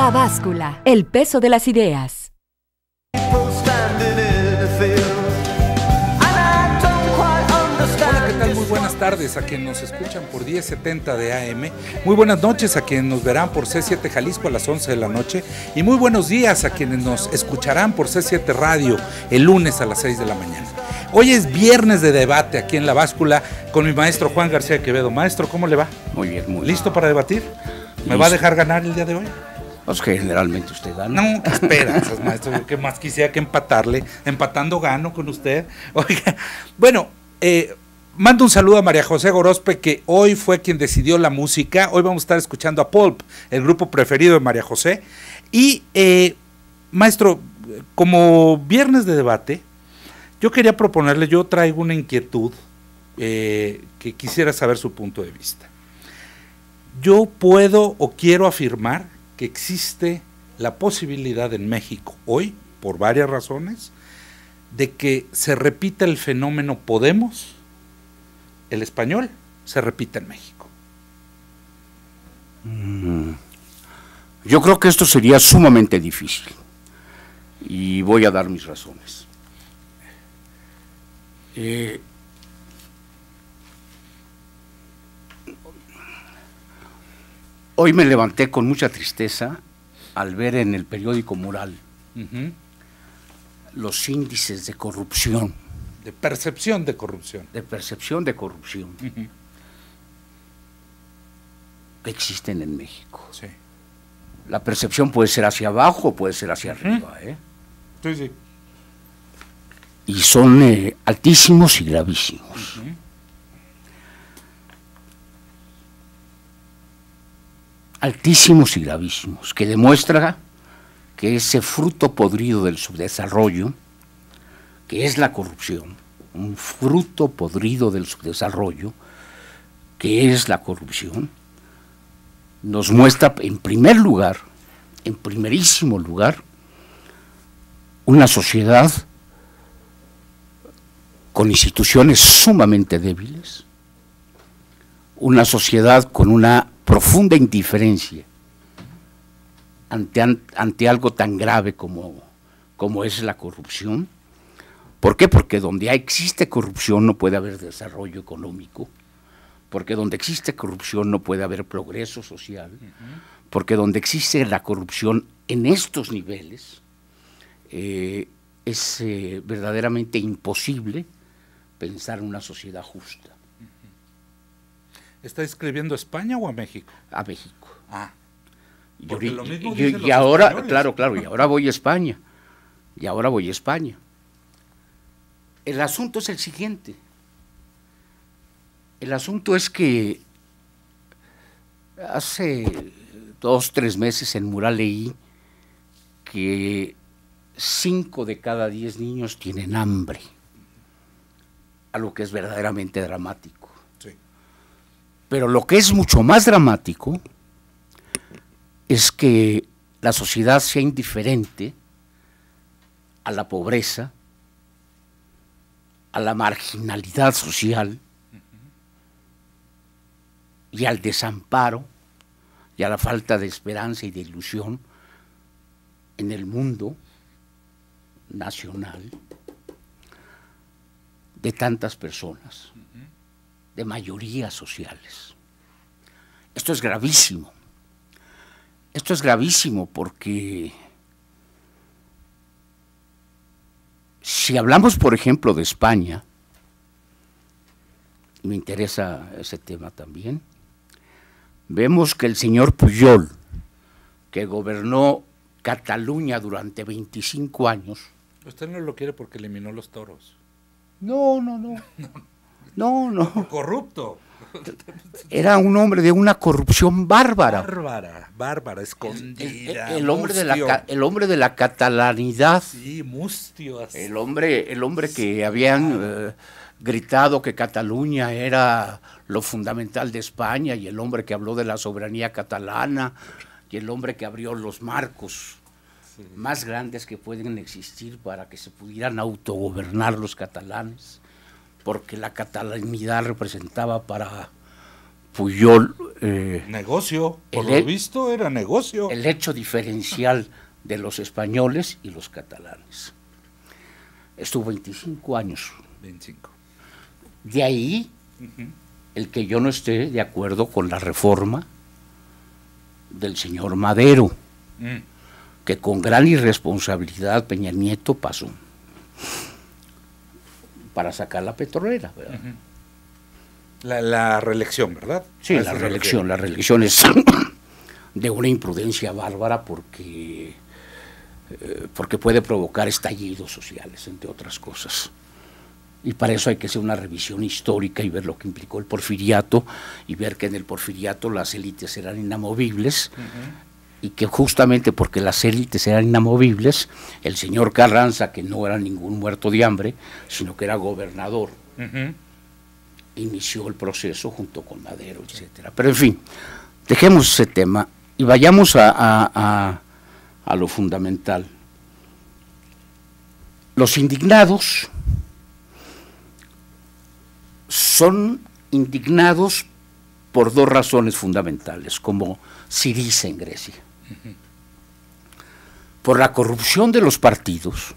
La Báscula, el peso de las ideas. Hola, ¿qué tal? Muy buenas tardes a quienes nos escuchan por 1070 de AM. Muy buenas noches a quienes nos verán por C7 Jalisco a las 11 de la noche. Y muy buenos días a quienes nos escucharán por C7 Radio el lunes a las 6 de la mañana. Hoy es viernes de debate aquí en La Báscula con mi maestro Juan García Quevedo. Maestro, ¿cómo le va? Muy bien, muy bien. ¿Listo para debatir? ¿Me Listo. va a dejar ganar el día de hoy? Pues que generalmente usted gana. No, qué esperanzas, maestro. Yo que más quisiera que empatarle. Empatando gano con usted. Oiga, bueno, mando un saludo a María José Gorospe, que hoy fue quien decidió la música. Hoy vamos a estar escuchando a Pulp, el grupo preferido de María José. Y, maestro, como viernes de debate, yo quería proponerle, yo traigo una inquietud que quisiera saber su punto de vista. Yo puedo o quiero afirmar que existe la posibilidad en México hoy, por varias razones, de que se repita el fenómeno Podemos, el español, se repita en México. Yo creo que esto sería sumamente difícil y voy a dar mis razones. Hoy me levanté con mucha tristeza al ver en el periódico Mural los índices de corrupción. De percepción de corrupción. De percepción de corrupción que existen en México. Sí. La percepción puede ser hacia abajo o puede ser hacia arriba, Sí, sí. Y son altísimos y gravísimos. Altísimos y gravísimos, que demuestra que ese fruto podrido del subdesarrollo, que es la corrupción, un fruto podrido del subdesarrollo, que es la corrupción, nos muestra en primer lugar, en primerísimo lugar, una sociedad con instituciones sumamente débiles, una sociedad con una profunda indiferencia ante algo tan grave como es la corrupción. ¿Por qué? Porque donde existe corrupción no puede haber desarrollo económico, porque donde existe corrupción no puede haber progreso social, porque donde existe la corrupción en estos niveles es verdaderamente imposible pensar en una sociedad justa. ¿Está escribiendo a España o a México? A México. Ah. Y ahora, españoles. Claro, y ahora voy a España. El asunto es el siguiente. El asunto es que hace 2 o 3 meses en Mural leí que 5 de cada 10 niños tienen hambre, algo que es verdaderamente dramático. Sí. Pero lo que es mucho más dramático es que la sociedad sea indiferente a la pobreza, a la marginalidad social y al desamparo y a la falta de esperanza y de ilusión en el mundo nacional de tantas personas, de mayorías sociales. Esto es gravísimo. Esto es gravísimo porque si hablamos, por ejemplo, de España, y me interesa ese tema también, vemos que el señor Pujol, que gobernó Cataluña durante 25 años... Usted no lo quiere porque eliminó los toros. No. Corrupto. Era un hombre de una corrupción bárbara. Bárbara, escondida. El hombre de la catalanidad. Sí, mustios. El hombre que habían gritado que Cataluña era lo fundamental de España, y el hombre que habló de la soberanía catalana, y el hombre que abrió los marcos más grandes que pueden existir para que se pudieran autogobernar los catalanes, porque la catalanidad representaba para Pujol negocio, por lo visto era negocio. El hecho diferencial de los españoles y los catalanes. Estuvo 25 años. 25. De ahí, el que yo no esté de acuerdo con la reforma del señor Madero, que con gran irresponsabilidad Peña Nieto pasó para sacar la petrolera, ¿verdad? La reelección, ¿verdad? Sí, la reelección es de una imprudencia bárbara porque puede provocar estallidos sociales, entre otras cosas. Y para eso hay que hacer una revisión histórica y ver lo que implicó el porfiriato, y ver que en el porfiriato las élites eran inamovibles, y que justamente porque las élites eran inamovibles, el señor Carranza, que no era ningún muerto de hambre, sino que era gobernador, inició el proceso junto con Madero, etcétera. Pero en fin, dejemos ese tema y vayamos a lo fundamental. Los indignados son indignados por dos razones fundamentales, como Syriza en Grecia. Por la corrupción de los partidos.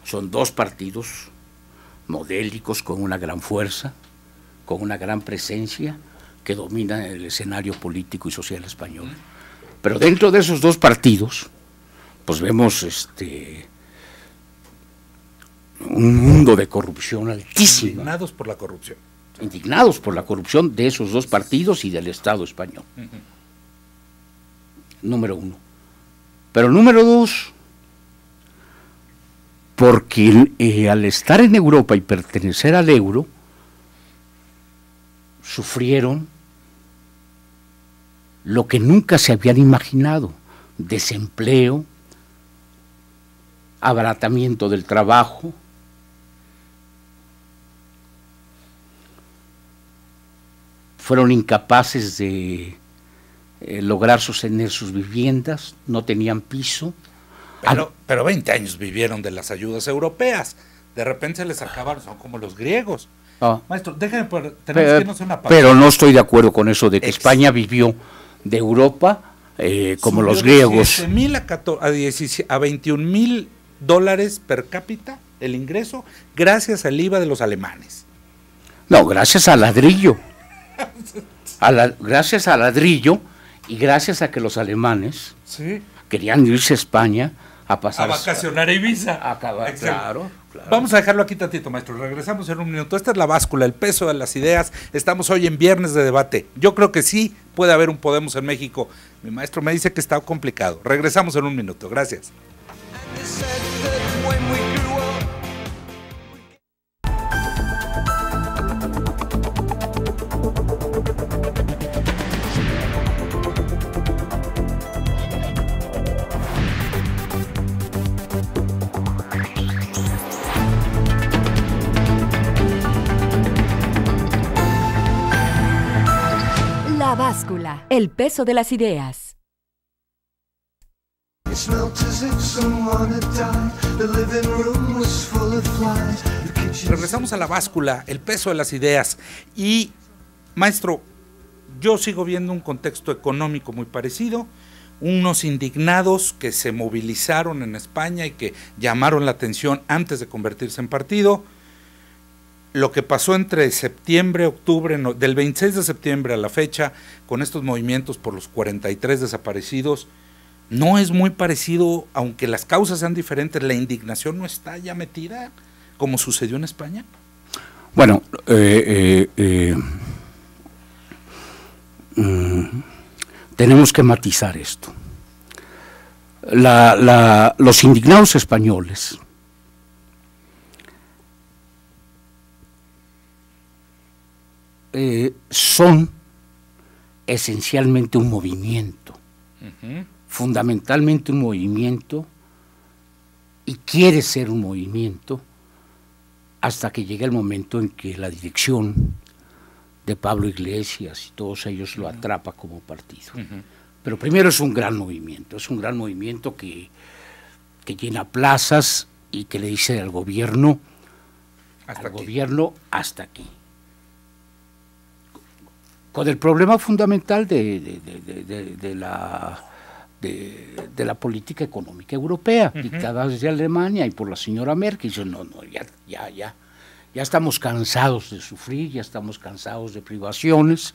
Son dos partidos modélicos, con una gran fuerza, con una gran presencia, que dominan el escenario político y social español. Pero dentro de esos dos partidos, pues vemos un mundo de corrupción altísima. Indignados por la corrupción. Indignados por la corrupción de esos dos partidos y del Estado español. Número uno. Pero número dos, porque al estar en Europa y pertenecer al euro, sufrieron lo que nunca se habían imaginado: desempleo, abaratamiento del trabajo, fueron incapaces de lograr sostener sus viviendas, no tenían piso. Pero 20 años vivieron de las ayudas europeas, de repente se les acabaron, son como los griegos. Maestro, déjeme, tenemos que irnos a una pausa. Pero no estoy de acuerdo con eso de que España vivió de Europa como los griegos. De 17,000 a 21,000 dólares per cápita el ingreso, gracias al IVA de los alemanes. No, gracias al ladrillo. Gracias al ladrillo y gracias a que los alemanes querían irse a España a pasar a vacacionar a Ibiza. Claro. Vamos a dejarlo aquí tantito, maestro. Regresamos en un minuto. Esta es La Báscula, el peso de las ideas. Estamos hoy en viernes de debate. Yo creo que sí puede haber un Podemos en México. Mi maestro me dice que está complicado. Regresamos en un minuto. Gracias. La Báscula, el peso de las ideas. Regresamos a La Báscula, el peso de las ideas. Y, maestro, yo sigo viendo un contexto económico muy parecido, unos indignados que se movilizaron en España y que llamaron la atención antes de convertirse en partido. Lo que pasó entre septiembre, octubre, del 26 de septiembre a la fecha, con estos movimientos por los 43 desaparecidos, no es muy parecido, aunque las causas sean diferentes. ¿La indignación no está ya metida, como sucedió en España? Bueno, tenemos que matizar esto. Los indignados españoles son esencialmente un movimiento, fundamentalmente un movimiento, y quiere ser un movimiento hasta que llegue el momento en que la dirección de Pablo Iglesias y todos ellos lo atrapa como partido. Pero primero es un gran movimiento que llena plazas y que le dice al gobierno hasta aquí. con el problema fundamental de la política económica europea, dictada desde Alemania y por la señora Merkel. Dice, no, ya estamos cansados de sufrir, ya estamos cansados de privaciones,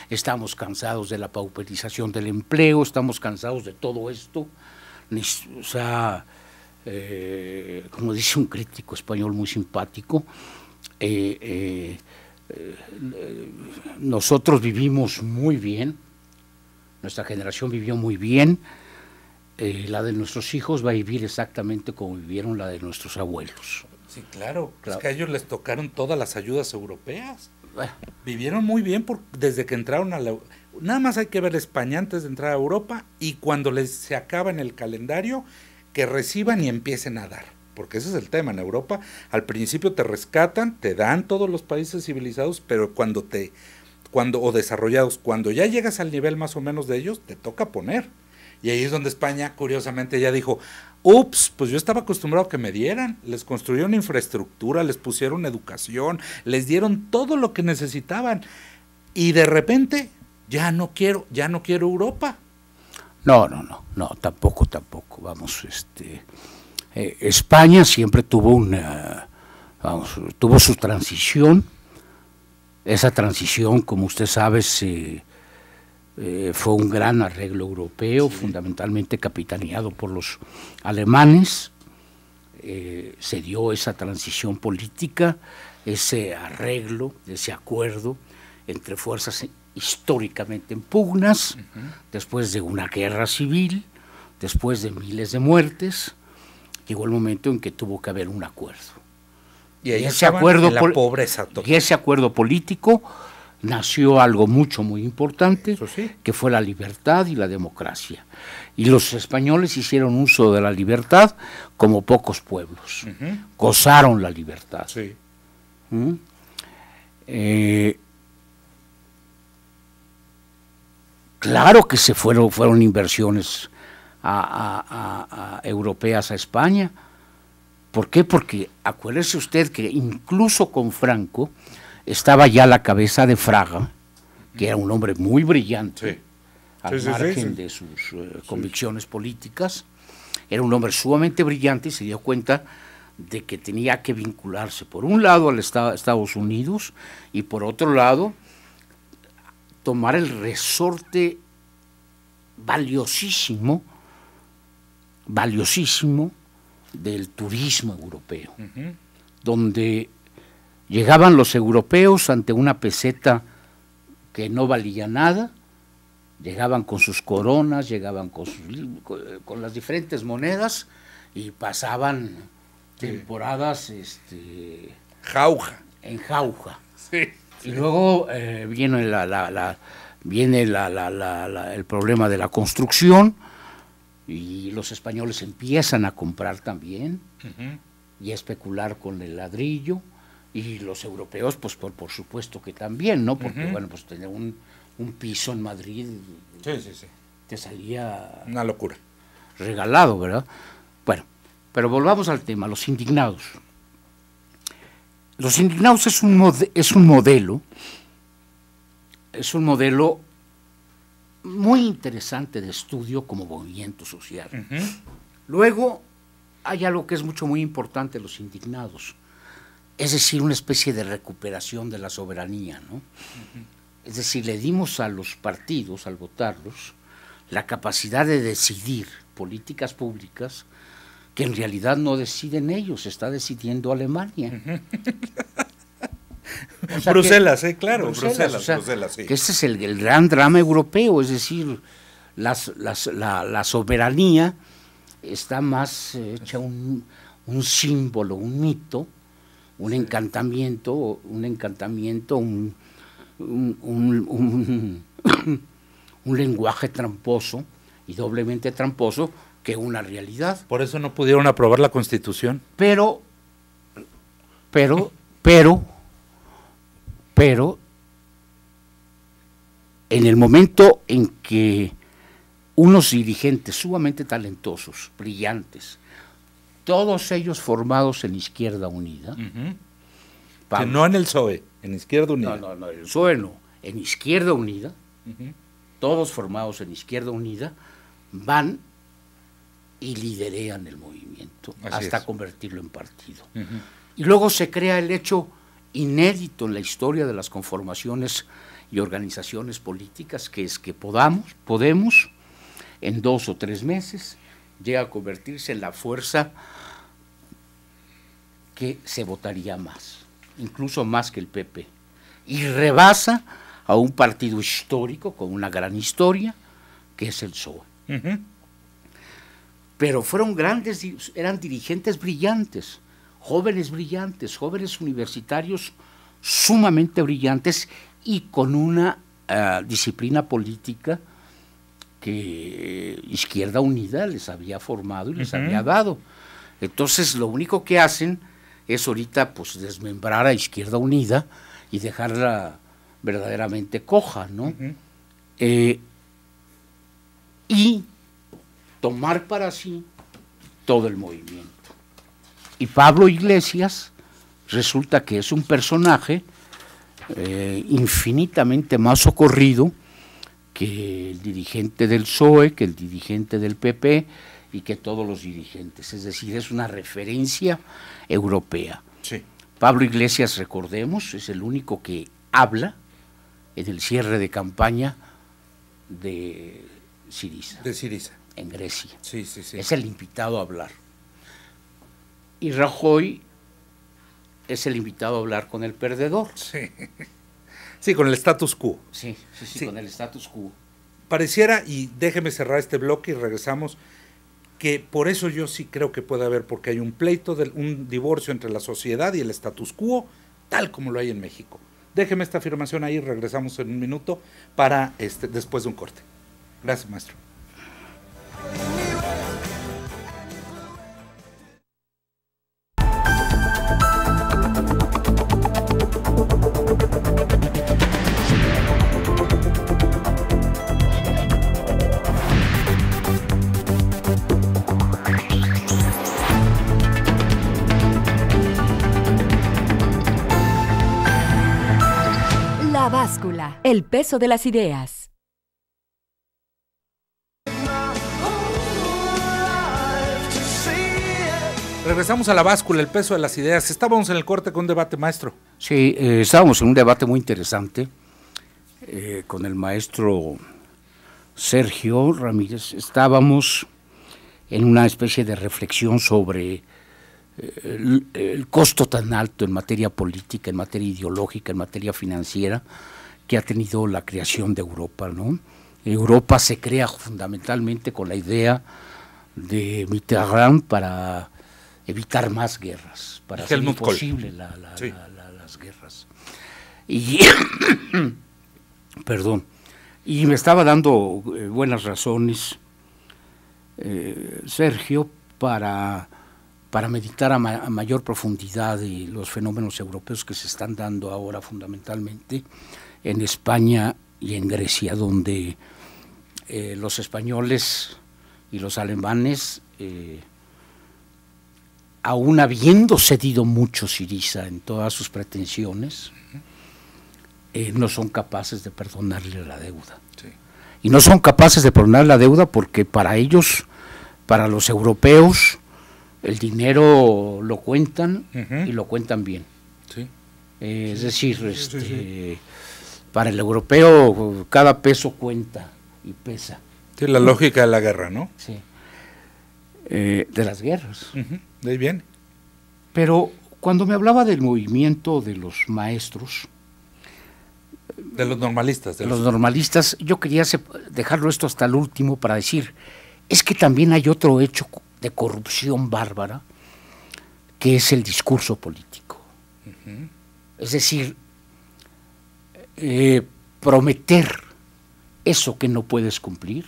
estamos cansados de la pauperización del empleo, estamos cansados de todo esto. O sea, como dice un crítico español muy simpático, nosotros vivimos muy bien, nuestra generación vivió muy bien, la de nuestros hijos va a vivir exactamente como vivieron la de nuestros abuelos. Sí, claro. Es que a ellos les tocaron todas las ayudas europeas. Vivieron muy bien desde que entraron a la... Nada más hay que ver España antes de entrar a Europa y cuando se acaba en el calendario, que reciban y empiecen a dar. Porque ese es el tema en Europa. Al principio te rescatan, te dan todos los países civilizados, pero o desarrollados, cuando ya llegas al nivel más o menos de ellos, te toca poner. Y ahí es donde España, curiosamente, ya dijo, ups, pues yo estaba acostumbrado a que me dieran, les construyeron infraestructura, les pusieron educación, les dieron todo lo que necesitaban, y de repente, ya no quiero Europa. No, tampoco, vamos, España siempre tuvo tuvo su transición. Esa transición, como usted sabe, fue un gran arreglo europeo, sí, fundamentalmente capitaneado por los alemanes. Se dio esa transición política, ese arreglo, ese acuerdo entre fuerzas históricamente en pugnas, después de una guerra civil, después de miles de muertes, llegó el momento en que tuvo que haber un acuerdo. Y ese acuerdo, la pobreza total. Y ese acuerdo político nació algo muy importante, sí, que fue la libertad y la democracia. Y los españoles hicieron uso de la libertad como pocos pueblos. Gozaron la libertad. Sí. Claro que fueron inversiones europeas a España. ¿Por qué? Porque acuérdese usted que incluso con Franco estaba ya la cabeza de Fraga, que era un hombre muy brillante, sí, al margen de sus convicciones políticas. Era un hombre sumamente brillante y se dio cuenta de que tenía que vincularse por un lado al Estados Unidos y por otro lado tomar el resorte valiosísimo del turismo europeo, donde llegaban los europeos ante una peseta que no valía nada, llegaban con sus coronas, llegaban con las diferentes monedas y pasaban temporadas jauja. En jauja. Sí. Y luego viene el problema de la construcción y los españoles empiezan a comprar también y a especular con el ladrillo, y los europeos pues por supuesto que también, ¿no? Porque bueno, pues tener un piso en Madrid te salía una locura, regalado, ¿verdad? Bueno, pero volvamos al tema, los indignados. Los indignados es un modelo muy interesante de estudio como movimiento social. Luego hay algo que es muy importante, los indignados, es decir, una especie de recuperación de la soberanía, ¿no? Es decir, le dimos a los partidos, al votarlos, la capacidad de decidir políticas públicas que en realidad no deciden ellos, está decidiendo Alemania. O sea, Bruselas, claro, Bruselas, sí. Que ese es el gran drama europeo, es decir, la soberanía está más hecha un símbolo, un mito, un encantamiento, un lenguaje tramposo y doblemente tramposo que una realidad. Por eso no pudieron aprobar la Constitución. Pero en el momento en que unos dirigentes sumamente talentosos, brillantes, todos ellos formados en Izquierda Unida, que no en el PSOE, en Izquierda Unida. No, el PSOE no, en Izquierda Unida, todos formados en Izquierda Unida, van y liderean el movimiento hasta convertirlo en partido. Y luego se crea el hecho inédito en la historia de las conformaciones y organizaciones políticas, que es que Podemos, en 2 o 3 meses, llega a convertirse en la fuerza que se votaría más, incluso más que el PP, y rebasa a un partido histórico con una gran historia, que es el PSOE. Pero eran dirigentes brillantes, jóvenes universitarios sumamente brillantes y con una disciplina política que Izquierda Unida les había formado y les había dado. Entonces lo único que hacen es ahorita pues desmembrar a Izquierda Unida y dejarla verdaderamente coja, ¿no? Y tomar para sí todo el movimiento. Y Pablo Iglesias resulta que es un personaje infinitamente más socorrido que el dirigente del PSOE, que el dirigente del PP y que todos los dirigentes. Es decir, es una referencia europea. Sí. Pablo Iglesias, recordemos, es el único que habla en el cierre de campaña de Syriza. De Syriza. En Grecia. Sí, sí, sí. Es el invitado a hablar. Y Rajoy es el invitado a hablar con el perdedor. Sí, sí, con el status quo. Sí, con el status quo. Pareciera, y déjeme cerrar este bloque y regresamos, que por eso yo sí creo que puede haber, porque hay un pleito, un divorcio entre la sociedad y el status quo, tal como lo hay en México. Déjeme esta afirmación ahí, regresamos en un minuto para después de un corte. Gracias, maestro. La báscula, el peso de las ideas. Regresamos a la báscula, el peso de las ideas. Estábamos en el corte con un debate, maestro. Sí, estábamos en un debate muy interesante con el maestro Sergio Ramírez. Estábamos en una especie de reflexión sobre el costo tan alto en materia política, en materia ideológica, en materia financiera, que ha tenido la creación de Europa, ¿no? Europa se crea fundamentalmente con la idea de Mitterrand para evitar más guerras, para hacer imposible las guerras. Y perdón, y me estaba dando buenas razones Sergio para meditar a mayor profundidad de los fenómenos europeos que se están dando ahora fundamentalmente en España y en Grecia, donde los españoles y los alemanes, aún habiendo cedido mucho Syriza en todas sus pretensiones, no son capaces de perdonarle la deuda. Sí. Y no son capaces de perdonar la deuda porque para ellos, para los europeos, el dinero lo cuentan y lo cuentan bien. Sí. Es decir, para el europeo cada peso cuenta y pesa. Sí, la lógica de la guerra, ¿no? Sí. De las guerras. De ahí viene. Pero cuando me hablaba del movimiento de los maestros, de los normalistas. Los normalistas, yo quería dejarlo esto hasta el último para decir, es que también hay otro hecho de corrupción bárbara, que es el discurso político. Es decir, prometer eso que no puedes cumplir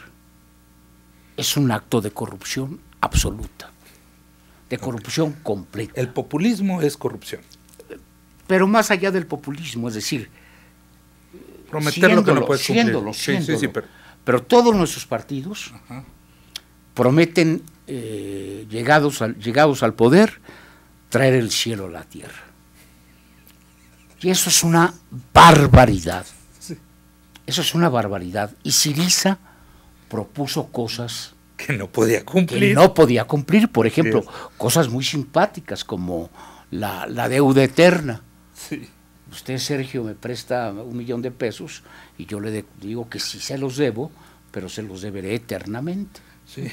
es un acto de corrupción absoluta, de corrupción completa. El populismo es corrupción. Pero más allá del populismo, es decir, prometer lo que no puedes cumplir. Sí, pero todos nuestros partidos prometen, llegados al poder, traer el cielo a la tierra. Y eso es una barbaridad. Sí. Eso es una barbaridad. Y Syriza propuso cosas que no podía cumplir. Que no podía cumplir, por ejemplo, cosas muy simpáticas como la deuda eterna. Sí. Usted, Sergio, me presta 1 millón de pesos y yo le digo que sí se los debo, pero se los deberé eternamente. Sí.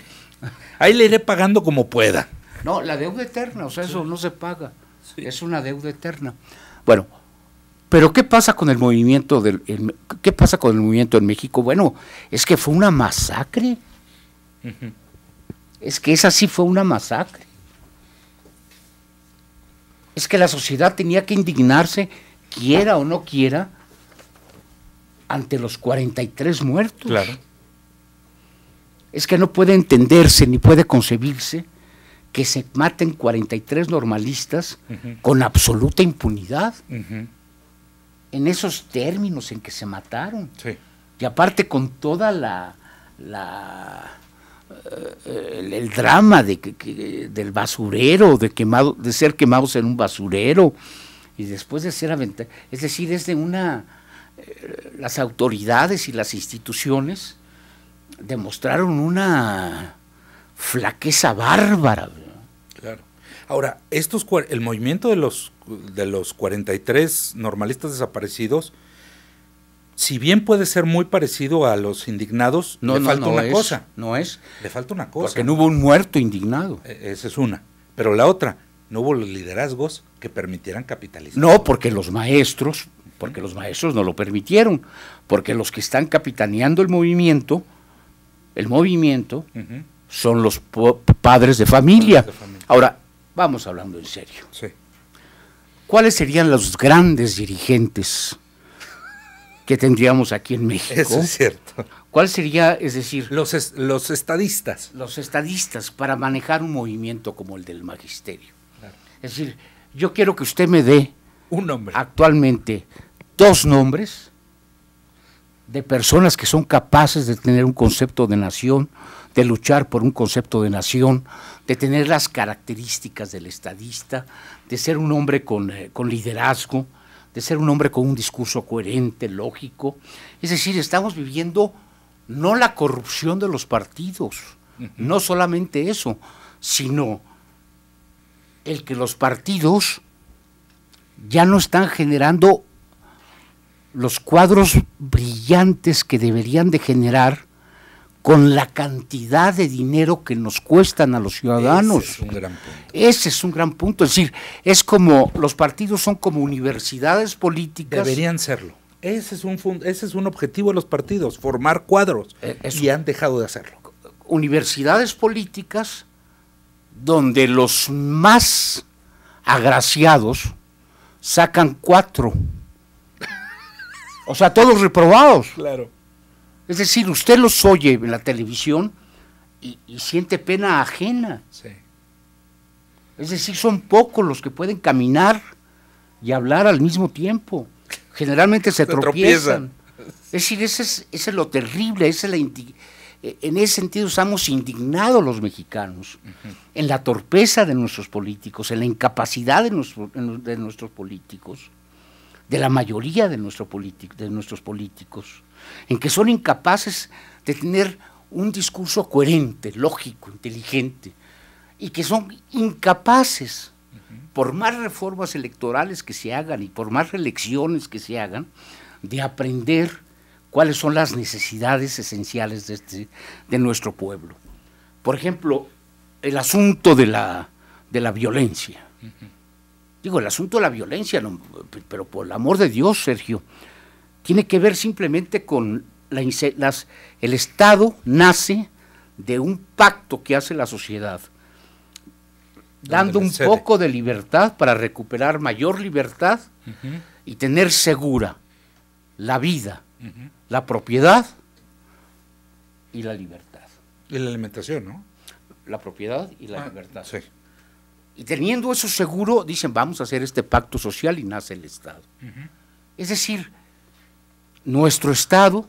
Ahí le iré pagando como pueda. No, la deuda eterna, o sea, eso no se paga. Sí. Es una deuda eterna. Bueno, pero ¿qué pasa con el movimiento qué pasa con el movimiento en México? Bueno, es que fue una masacre. Uh-huh. Es que esa sí fue una masacre. Es que la sociedad tenía que indignarse, quiera o no quiera, ante los 43 muertos. Claro. Es que no puede entenderse ni puede concebirse que se maten 43 normalistas con absoluta impunidad. En esos términos en que se mataron. Sí. Y aparte con toda el drama del basurero, de ser quemados en un basurero y después de ser aventados, es decir, las autoridades y las instituciones demostraron una flaqueza bárbara. Claro. Ahora, el movimiento de los 43 normalistas desaparecidos, si bien puede ser muy parecido a los indignados, le falta una cosa. No es. Le falta una cosa. Porque no hubo un muerto indignado. Esa es una. Pero la otra, no hubo los liderazgos que permitieran capitalizar. No, porque los maestros no lo permitieron. Porque los que están capitaneando el movimiento son los padres de familia. Ahora, vamos hablando en serio. Sí. ¿Cuáles serían los grandes dirigentes que tendríamos aquí en México? Eso es cierto. ¿Cuál sería, es decir, los estadistas? Los estadistas para manejar un movimiento como el del magisterio. Claro. Es decir, yo quiero que usted me dé un nombre. Actualmente 2 nombres de personas que son capaces de tener un concepto de nación, de luchar por un concepto de nación, de tener las características del estadista, de ser un hombre con liderazgo, de ser un hombre con un discurso coherente, lógico. Es decir, estamos viviendo no la corrupción de los partidos, no solamente eso, sino el que los partidos ya no están generando los cuadros brillantes que deberían de generar con la cantidad de dinero que nos cuestan a los ciudadanos. Ese es un gran punto. Ese es un gran punto. Es decir, es como, los partidos son como universidades políticas. Deberían serlo. Ese es un objetivo de los partidos, formar cuadros. Y han dejado de hacerlo. Universidades políticas donde los más agraciados sacan 4. O sea, todos reprobados. Claro. Es decir, usted los oye en la televisión y siente pena ajena. Sí. Es decir, son pocos los que pueden caminar y hablar al mismo tiempo. Generalmente se tropiezan. Es decir, ese es lo terrible, en ese sentido estamos indignados los mexicanos, en la torpeza de nuestros políticos, en la incapacidad de nuestros políticos, de la mayoría de nuestros políticos, en que son incapaces de tener un discurso coherente, lógico, inteligente, y que son incapaces, por más reformas electorales que se hagan y por más reelecciones que se hagan, de aprender cuáles son las necesidades esenciales de nuestro pueblo. Por ejemplo, el asunto de la violencia. Digo, el asunto de la violencia, no, pero por el amor de Dios, Sergio, tiene que ver simplemente con el Estado nace de un pacto que hace la sociedad, dando un poco de libertad para recuperar mayor libertad y tener segura la vida, la propiedad y la libertad. Y la alimentación, ¿no? La propiedad y la libertad. Sí. Y teniendo eso seguro, dicen, vamos a hacer este pacto social y nace el Estado. Es decir, nuestro Estado,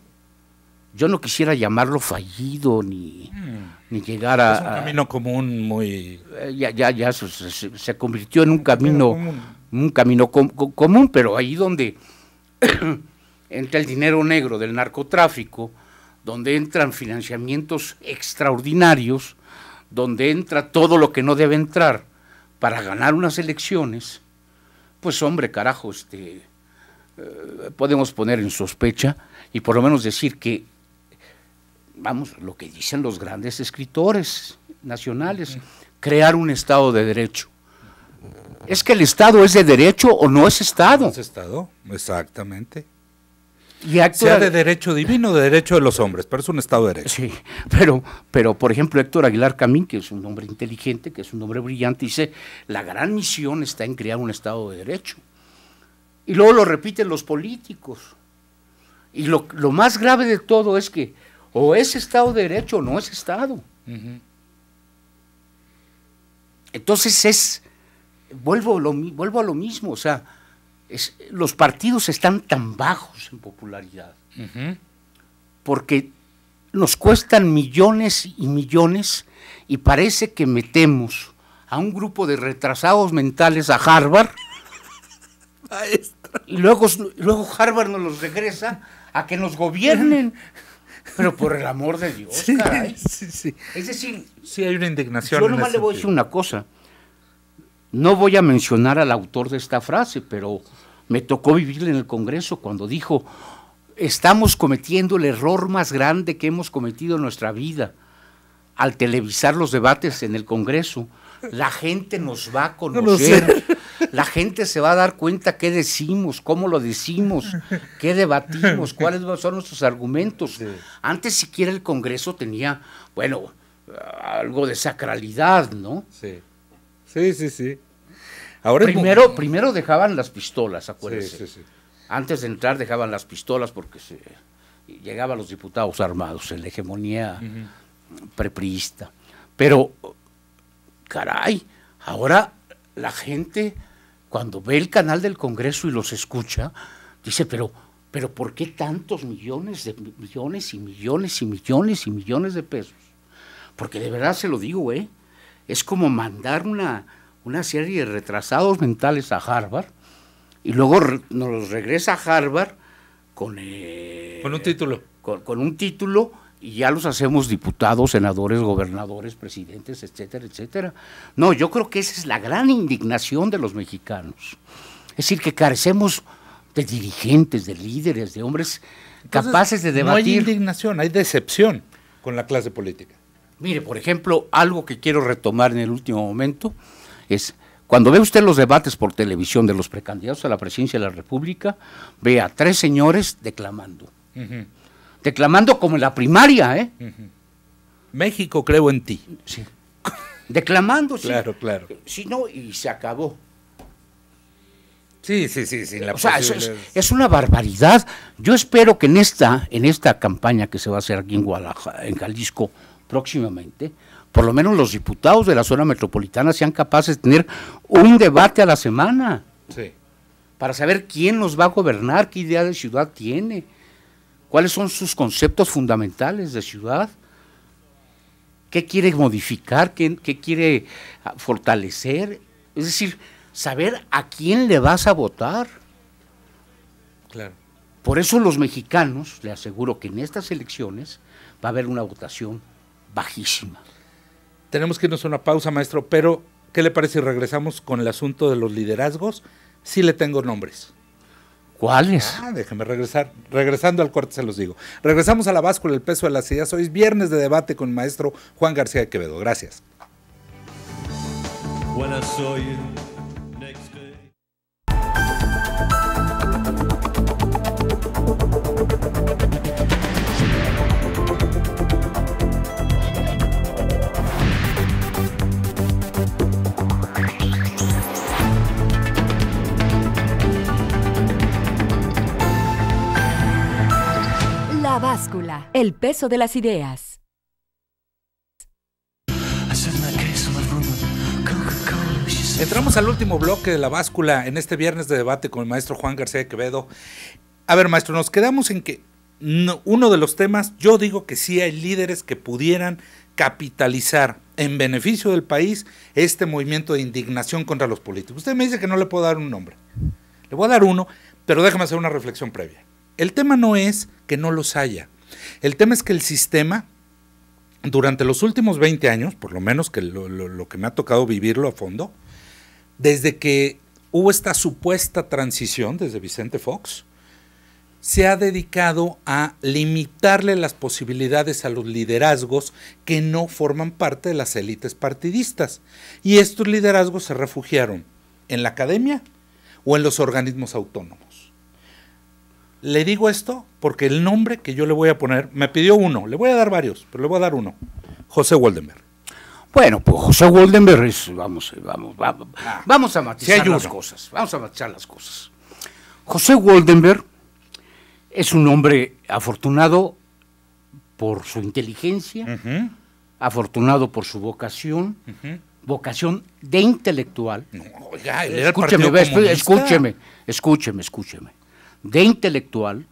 yo no quisiera llamarlo fallido ni llegar a... Es un camino común muy... Ya se convirtió en un camino común, pero ahí donde entra el dinero negro del narcotráfico, donde entran financiamientos extraordinarios, donde entra todo lo que no debe entrar para ganar unas elecciones, pues hombre, carajo, podemos poner en sospecha y por lo menos decir que, vamos, lo que dicen los grandes escritores nacionales, crear un Estado de Derecho. ¿Es que el Estado es de derecho o no es Estado? No es Estado, exactamente. Y sea de derecho divino o de derecho de los hombres, pero es un Estado de Derecho. Sí, pero por ejemplo Héctor Aguilar Camín, que es un hombre inteligente, que es un hombre brillante, dice, la gran misión está en crear un Estado de Derecho. Y luego lo repiten los políticos. Y lo más grave de todo es que o es Estado de Derecho o no es Estado. Uh-huh. Entonces vuelvo a lo mismo, o sea, los partidos están tan bajos en popularidad, uh-huh, porque nos cuestan millones y millones y parece que metemos a un grupo de retrasados mentales a Harvard y luego Harvard nos los regresa a que nos gobiernen. Pero por el amor de Dios, sí, caray. Sí. Es decir, sí hay una indignación. Yo nomás le voy a decir una cosa. No voy a mencionar al autor de esta frase, pero me tocó vivirla en el Congreso cuando dijo, estamos cometiendo el error más grande que hemos cometido en nuestra vida al televisar los debates en el Congreso. La gente nos va a conocer, la gente se va a dar cuenta qué decimos, cómo lo decimos, qué debatimos, cuáles son nuestros argumentos. Sí. Antes siquiera el Congreso tenía, bueno, algo de sacralidad, ¿no? Sí. Sí. Ahora primero dejaban las pistolas, acuérdense. Sí. Antes de entrar dejaban las pistolas porque llegaban los diputados armados en la hegemonía prepriista. Pero, caray, ahora la gente cuando ve el canal del Congreso y los escucha, dice, pero ¿por qué tantos millones y millones y millones y millones de pesos? Porque de verdad se lo digo, es como mandar una serie de retrasados mentales a Harvard y luego nos los regresa a Harvard con un título. Con un título y ya los hacemos diputados, senadores, gobernadores, presidentes, etcétera, etcétera. No, yo creo que esa es la gran indignación de los mexicanos. Es decir, que carecemos de dirigentes, de líderes, de hombres capaces de debatir. No hay indignación, hay decepción con la clase política. Mire, por ejemplo, algo que quiero retomar en el último momento es, cuando ve usted los debates por televisión de los precandidatos a la presidencia de la República, ve a 3 señores declamando. Uh-huh. Declamando como en la primaria, Uh-huh. México, creo en ti. Sí. Declamando, sí. Claro. Sí, no, y se acabó. Sí. O sea, es una barbaridad. Yo espero que en esta campaña que se va a hacer aquí en Guadalajara, en Jalisco, próximamente, por lo menos los diputados de la zona metropolitana sean capaces de tener un debate a la semana. Sí. Para saber quién nos va a gobernar, qué idea de ciudad tiene, cuáles son sus conceptos fundamentales de ciudad, qué quiere modificar, qué quiere fortalecer. Es decir, saber a quién le vas a votar. Claro. Por eso los mexicanos, le aseguro que en estas elecciones va a haber una votación bajísima. Tenemos que irnos a una pausa, maestro, pero ¿qué le parece si regresamos con el asunto de los liderazgos? Sí le tengo nombres. ¿Cuáles? Déjeme regresar. Regresando al corte se los digo. Regresamos a La Báscula, el peso de las ideas. Hoy es viernes de debate con el maestro Juan García de Quevedo. Gracias. La Báscula, el peso de las ideas. Entramos al último bloque de La Báscula en este viernes de debate con el maestro Juan García de Quevedo. A ver, maestro, nos quedamos en que uno de los temas, yo digo que sí hay líderes que pudieran capitalizar en beneficio del país este movimiento de indignación contra los políticos. Usted me dice que no le puedo dar un nombre. Le voy a dar uno, pero déjame hacer una reflexión previa. El tema no es que no los haya. El tema es que el sistema, durante los últimos 20 años, por lo menos que lo que me ha tocado vivirlo a fondo, desde que hubo esta supuesta transición desde Vicente Fox, se ha dedicado a limitarle las posibilidades a los liderazgos que no forman parte de las élites partidistas. Y estos liderazgos se refugiaron en la academia o en los organismos autónomos. Le digo esto porque el nombre que yo le voy a poner, me pidió uno, le voy a dar varios, pero le voy a dar uno, José Woldenberg. Bueno, pues José Woldenberg es, vamos a matizar las cosas, vamos a matizar las cosas. José Woldenberg es un hombre afortunado por su inteligencia, afortunado por su vocación, vocación de intelectual. No, oiga, él era escúcheme, de intelectual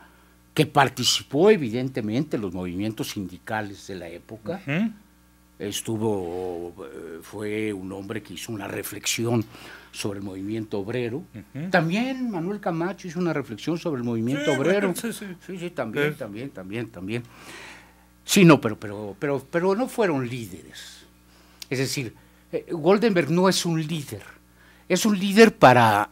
que participó evidentemente en los movimientos sindicales de la época. Fue un hombre que hizo una reflexión sobre el movimiento obrero. También Manuel Camacho hizo una reflexión sobre el movimiento obrero. Sí, también. Sí, no, pero no fueron líderes. Es decir, Woldenberg no es un líder. Es un líder para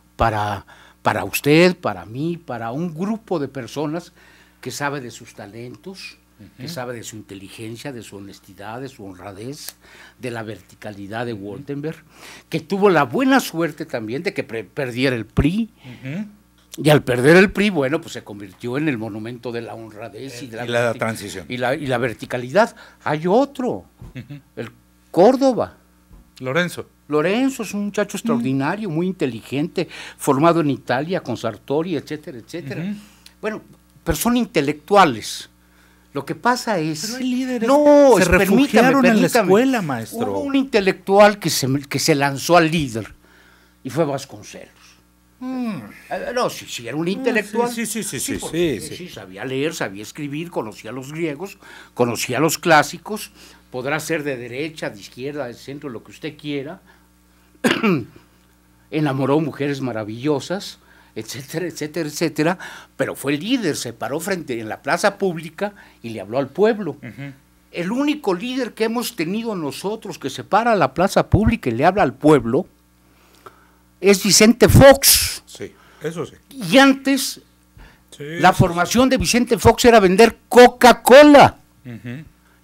usted, para mí, para un grupo de personas que sabe de sus talentos, que sabe de su inteligencia, de su honestidad, de su honradez, de la verticalidad de Woldenberg, que tuvo la buena suerte también de que perdiera el PRI, y al perder el PRI, bueno, pues se convirtió en el monumento de la honradez y de la transición. Y la verticalidad. Hay otro, el Córdoba. Lorenzo es un muchacho extraordinario, muy inteligente, formado en Italia con Sartori, etcétera, etcétera. Bueno, pero son intelectuales. Lo que pasa es... Pero hay líderes que se refugiaron en la escuela, maestro. Hubo un intelectual que se lanzó al líder y fue Vasconcelos. No, sí, era un intelectual. Sí, sabía leer, sabía escribir, conocía a los griegos, conocía a los clásicos, podrá ser de derecha, de izquierda, de centro, lo que usted quiera. Enamoró mujeres maravillosas, etcétera, etcétera, etcétera, pero fue el líder, se paró en la plaza pública y le habló al pueblo. El único líder que hemos tenido nosotros que se para a la plaza pública y le habla al pueblo es Vicente Fox. Sí, eso sí. Y antes, la formación de Vicente Fox era vender Coca-Cola.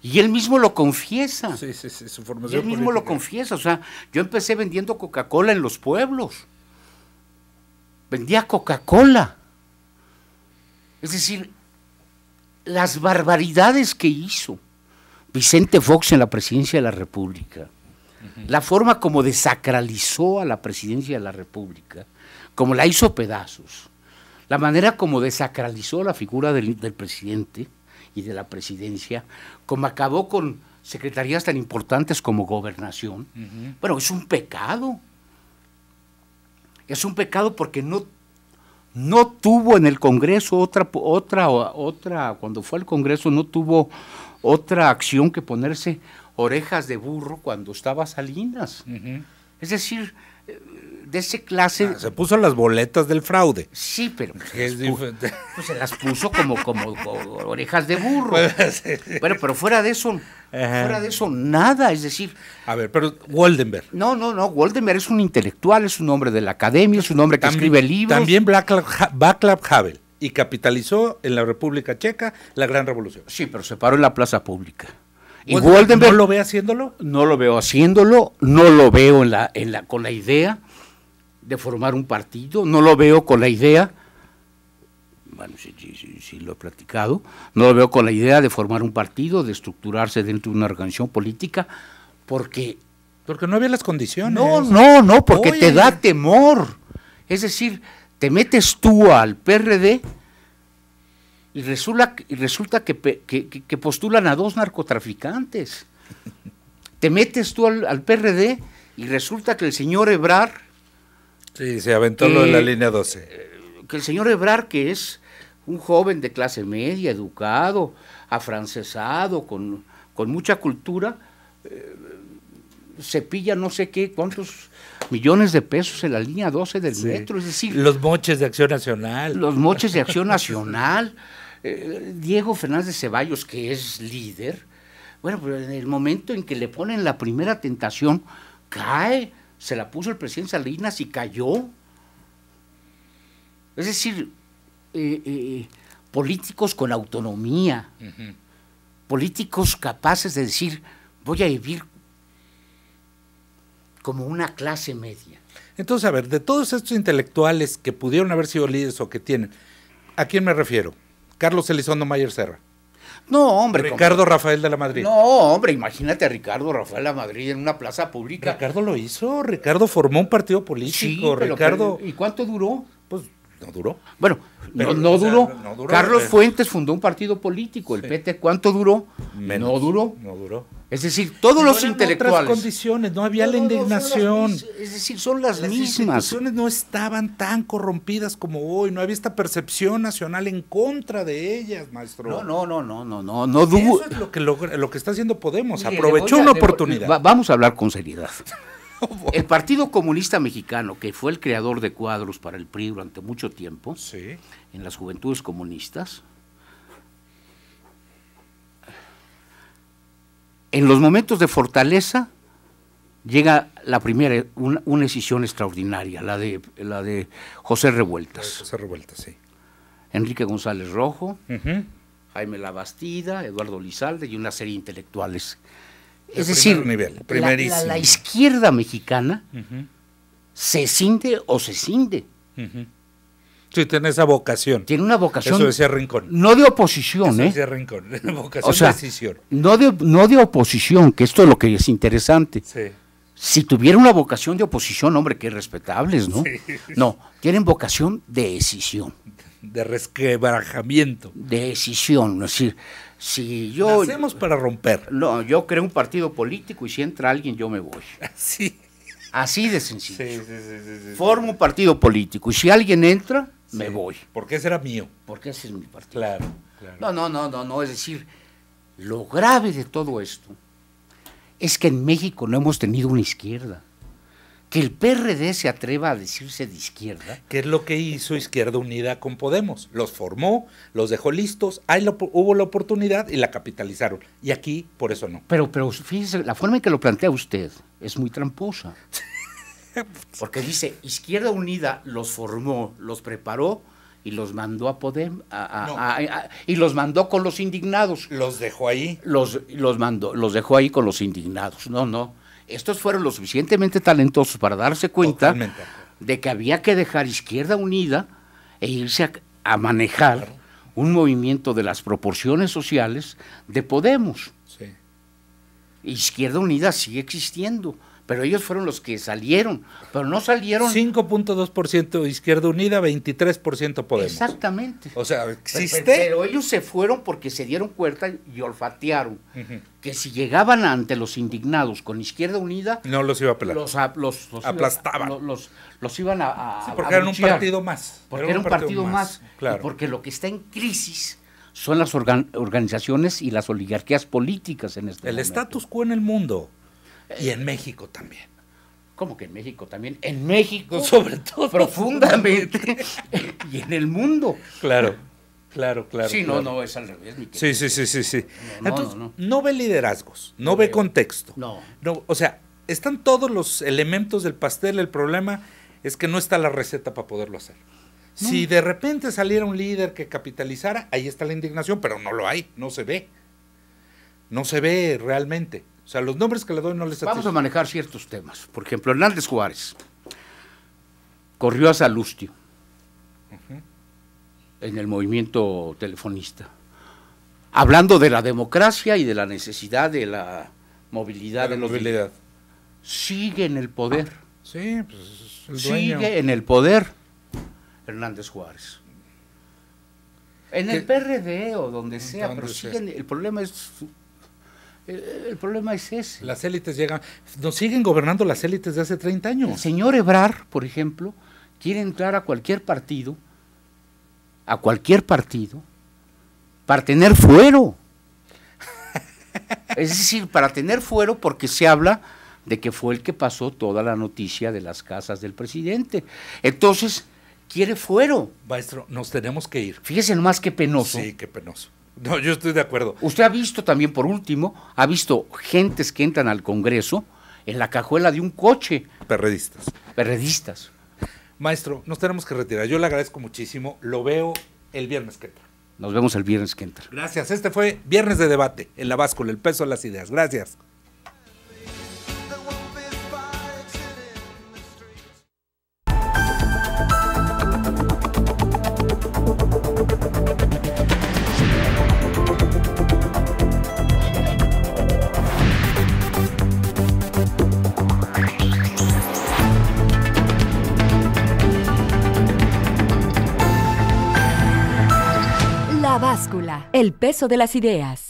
Y él mismo lo confiesa. Sí, su formación y él mismo lo confiesa. O sea, yo empecé vendiendo Coca-Cola en los pueblos. Vendía Coca-Cola. Es decir, las barbaridades que hizo Vicente Fox en la presidencia de la República, la forma como desacralizó a la presidencia de la República, como la hizo pedazos, la manera como desacralizó la figura del presidente y de la presidencia, como acabó con secretarías tan importantes como Gobernación. Bueno, es un pecado. Es un pecado porque no tuvo en el Congreso otra, cuando fue al Congreso no tuvo otra acción que ponerse orejas de burro cuando estaba Salinas. Es decir, de esa clase... se puso las boletas del fraude. Sí, pero pues se las puso como orejas de burro. Bueno, pero fuera de eso nada, es decir... A ver, pero Woldenberg. No, Woldenberg es un intelectual, es un hombre de la academia, es un hombre que escribe libros. También Václav Havel, y capitalizó en la República Checa la Gran Revolución. Sí, pero se paró en la plaza pública. Y Woldenberg, ¿no lo ve haciéndolo? No lo veo haciéndolo, no lo veo con la idea de formar un partido, no lo veo con la idea, bueno, sí lo he platicado, no lo veo con la idea de formar un partido, de estructurarse dentro de una organización política, porque no había las condiciones. No, porque te da temor. Es decir, te metes tú al PRD y resulta que postulan a 2 narcotraficantes. Te metes tú al PRD y resulta que el señor Ebrard... Sí, se aventó lo de la línea 12. Que el señor Ebrard, que es un joven de clase media, educado, afrancesado, con mucha cultura, cepilla no sé qué, cuántos millones de pesos en la línea 12 del metro, es decir... Los moches de Acción Nacional. Los moches de Acción Nacional, Diego Fernández de Ceballos, que es líder, bueno, pero en el momento en que le ponen la primera tentación, cae, se la puso el presidente Salinas y cayó. Es decir, políticos con autonomía, políticos capaces de decir, voy a vivir como una clase media. Entonces, a ver, de todos estos intelectuales que pudieron haber sido líderes o que tienen, ¿a quién me refiero? Carlos Elizondo Mayer Serra. No, hombre. Ricardo Rafael de la Madrid. No, hombre, imagínate a Ricardo Rafael de la Madrid en una plaza pública. Ricardo lo hizo, Ricardo formó un partido político, sí, Ricardo... ¿Y cuánto duró? Pues no duró. Bueno, pero, no duró. Sea, no duró. Carlos Fuentes fundó un partido político, el PT, ¿cuánto duró? Menos, no duró. No duró. Es decir, todos los intelectuales. Otras condiciones, no había la indignación. Es decir, son las mismas. Las instituciones no estaban tan corrompidas como hoy, no había esta percepción nacional en contra de ellas, maestro. No Eso es lo que está haciendo Podemos, mire, aprovechó una oportunidad. Vamos a hablar con seriedad. El Partido Comunista Mexicano, que fue el creador de cuadros para el PRI durante mucho tiempo, sí, en las juventudes comunistas, en los momentos de fortaleza llega la primera, una decisión extraordinaria, la de José Revueltas. José Revueltas, sí. Enrique González Rojo, Jaime Labastida, Eduardo Lizalde y una serie de intelectuales. Es decir, la izquierda mexicana se cinde o se cinde. Sí, tiene esa vocación. Tiene una vocación. Eso decía Rincón. No de oposición, Eso decía Rincón. Vocación, o sea, de decisión. No de oposición, que esto es lo que es interesante. Sí. Si tuviera una vocación de oposición, hombre, qué respetables, ¿no? Sí. No, tienen vocación de decisión. De resquebrajamiento. De decisión, es decir, si yo... Nacemos para romper. No, yo creo un partido político y si entra alguien yo me voy. Sí. Así de sencillo. Sí. Formo un partido político y si alguien entra, me voy. Porque ese era mío. Porque ese es mi partido. Claro. No, es decir, lo grave de todo esto es que en México no hemos tenido una izquierda. Que el PRD se atreva a decirse de izquierda. ¿Qué es lo que hizo Izquierda Unida con Podemos? Los formó, los dejó listos, ahí hubo la oportunidad y la capitalizaron. Y aquí, por eso no. Pero fíjese, la forma en que lo plantea usted es muy tramposa. Porque dice, Izquierda Unida los formó, los preparó y los mandó a Podemos, y los mandó con los indignados. Los dejó ahí. Los dejó ahí con los indignados. No. Estos fueron lo suficientemente talentosos para darse cuenta de que había que dejar Izquierda Unida e irse a manejar un movimiento de las proporciones sociales de Podemos. Sí. Izquierda Unida sigue existiendo, pero ellos fueron los que salieron, pero no salieron... 5.2% Izquierda Unida, 23% Podemos. Exactamente. O sea, existe... Pero ellos se fueron porque se dieron cuenta y olfatearon que si llegaban ante los indignados con Izquierda Unida... No los iba a pelar. Los aplastaban. Los iban a sí, porque eran un partido más. Porque era un partido más. Claro. Y porque lo que está en crisis son las organizaciones y las oligarquías políticas en este momento. El status quo en el mundo. Y en México también. ¿Cómo que en México también? En México, sobre todo. Profundamente. Y en el mundo. Claro. Sí, claro. No, es al revés. Sí. Entonces, no. No ve liderazgos, no ve contexto. No. O sea, están todos los elementos del pastel, el problema es que no está la receta para poderlo hacer. No. Si de repente saliera un líder que capitalizara, ahí está la indignación, pero no lo hay, no se ve. No se ve realmente. O sea, los nombres que le doy no les satisfacen. Vamos a manejar ciertos temas. Por ejemplo, Hernández Juárez corrió a Salustio en el movimiento telefonista, hablando de la democracia y de la necesidad de la movilidad de los movilidad. Sigue en el poder. Sí, pues es el dueño. Sigue en el poder Hernández Juárez. En el PRD o donde sea, pero siguen, el problema es ese. Las élites llegan, nos siguen gobernando las élites de hace 30 años. El señor Ebrard, por ejemplo, quiere entrar a cualquier partido, para tener fuero. Es decir, para tener fuero porque se habla de que fue el que pasó toda la noticia de las casas del presidente. Entonces, quiere fuero. Maestro, nos tenemos que ir. Fíjese nomás qué penoso. Sí, qué penoso. No, yo estoy de acuerdo. Usted ha visto también, por último, ha visto gentes que entran al Congreso en la cajuela de un coche. Perredistas. Perredistas. Maestro, nos tenemos que retirar. Yo le agradezco muchísimo. Lo veo el viernes que entra. Nos vemos el viernes que entra. Gracias. Este fue Viernes de Debate en La Báscula, el peso de las ideas. Gracias. La Báscula, el peso de las ideas.